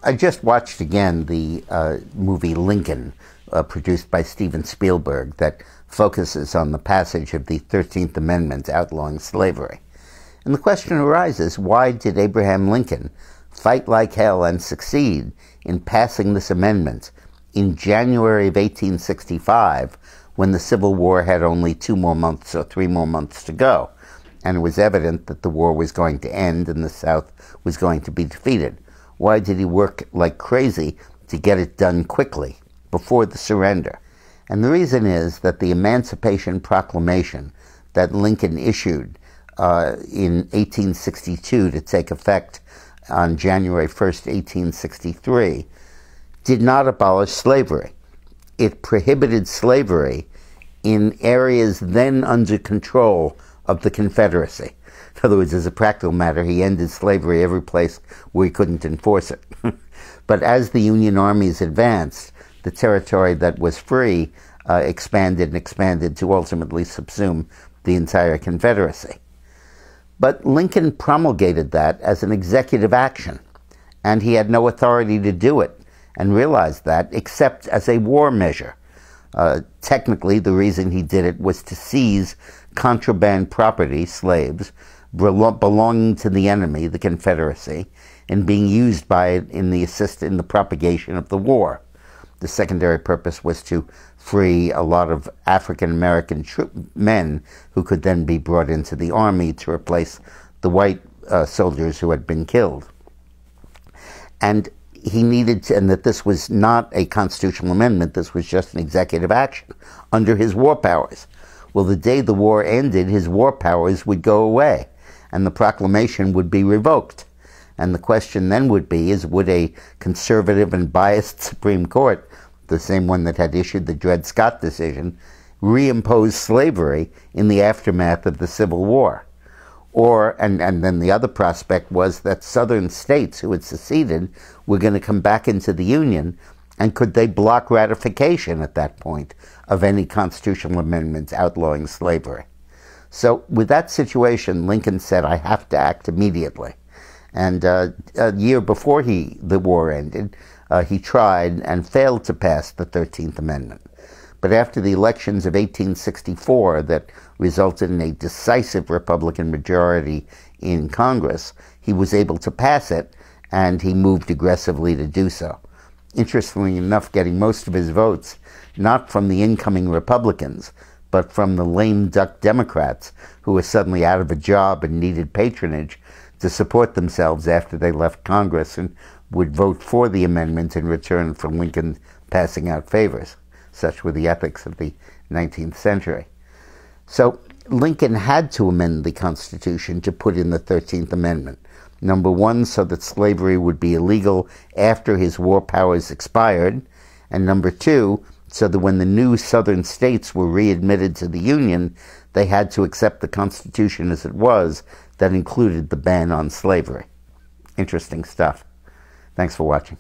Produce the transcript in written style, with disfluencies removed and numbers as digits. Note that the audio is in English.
I just watched again the movie Lincoln, produced by Steven Spielberg, that focuses on the passage of the 13th Amendment outlawing slavery. And the question arises, why did Abraham Lincoln fight like hell and succeed in passing this amendment in January of 1865, when the Civil War had only 2 more months or 3 more months to go, and it was evident that the war was going to end and the South was going to be defeated? Why did he work like crazy to get it done quickly, before the surrender? And the reason is that the Emancipation Proclamation that Lincoln issued in 1862 to take effect on January 1st, 1863, did not abolish slavery. It prohibited slavery in areas then under control of the Confederacy. In other words, as a practical matter, he ended slavery every place where he couldn't enforce it. But as the Union armies advanced, the territory that was free expanded and expanded to ultimately subsume the entire Confederacy. But Lincoln promulgated that as an executive action, and he had no authority to do it, and realized that, except as a war measure. Technically, the reason he did it was to seize contraband property, slaves, belonging to the enemy, the Confederacy, and being used by it in the propagation of the war. The secondary purpose was to free a lot of African-American men who could then be brought into the army to replace the white soldiers who had been killed. And he needed to, and that this was not a constitutional amendment, this was just an executive action under his war powers. Well, the day the war ended, his war powers would go away, and the proclamation would be revoked. And the question then would be, would a conservative and biased Supreme Court, the same one that had issued the Dred Scott decision, reimpose slavery in the aftermath of the Civil War? Or, and then the other prospect was that southern states who had seceded were going to come back into the Union, and could they block ratification at that point of any constitutional amendments outlawing slavery? So with that situation, Lincoln said, I have to act immediately. And a year before the war ended, he tried and failed to pass the 13th Amendment. But after the elections of 1864 that resulted in a decisive Republican majority in Congress, he was able to pass it, and he moved aggressively to do so. Interestingly enough, getting most of his votes not from the incoming Republicans, but from the lame duck Democrats who were suddenly out of a job and needed patronage to support themselves after they left Congress, and would vote for the amendment in return for Lincoln passing out favors. Such were the ethics of the 19th century. So Lincoln had to amend the Constitution to put in the 13th Amendment. Number one, so that slavery would be illegal after his war powers expired. And number two, so that when the new southern states were readmitted to the Union, they had to accept the Constitution as it was, that included the ban on slavery. Interesting stuff. Thanks for watching.